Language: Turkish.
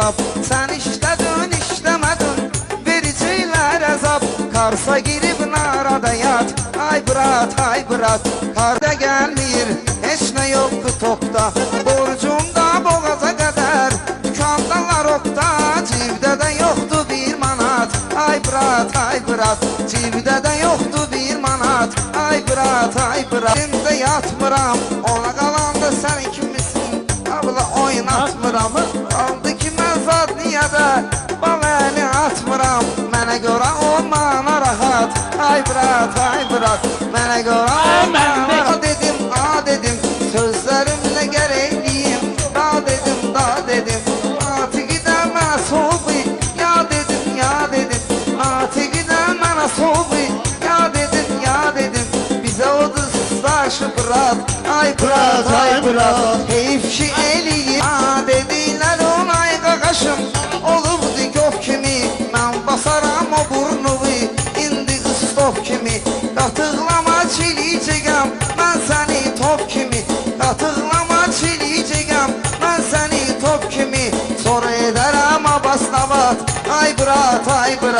hesab. Sen işledin işlemedin, vericiyler azap. Karsa girip narada yat, ay bırat ay bırat. Karda gelmir, hiç ne yoktu topta. Borcumda boğaza kadar, dükkandalar okta. Cibde de yoktu bir manat, ay bırat ay bırat. Cibde de yoktu bir manat, ay bırat ay bırat. Şimdi yatmıram, ona kalan da sen kimmisin? Abla oynatmıram, aldı ki mən zat niyada. Baləni atmıram, mənə görə olmana rahat. Ay bırat ay bırat, mənə görə olmana. A dedim a dedim, sözlərimlə gərəkliyim. Da dedim da dedim, atiqidən mənə soğubi. Ya dedim ya dedim, atiqidən mənə soğubi. Ya dedim ya dedim, bizə odur staşı bırat. Ay bırat ay bırat, heyif ki eliyim. A dedilər onay qaqaşım, olubdu göf kimi. Mən basaram o burnuvi, indi ıstop kimi. Qatıqlama çiliyəcəm, mən səni top kimi. Qatıqlama çiliyəcəm, mən səni top kimi. Sonra edərəm abaslavat, ay bırat ay bırat.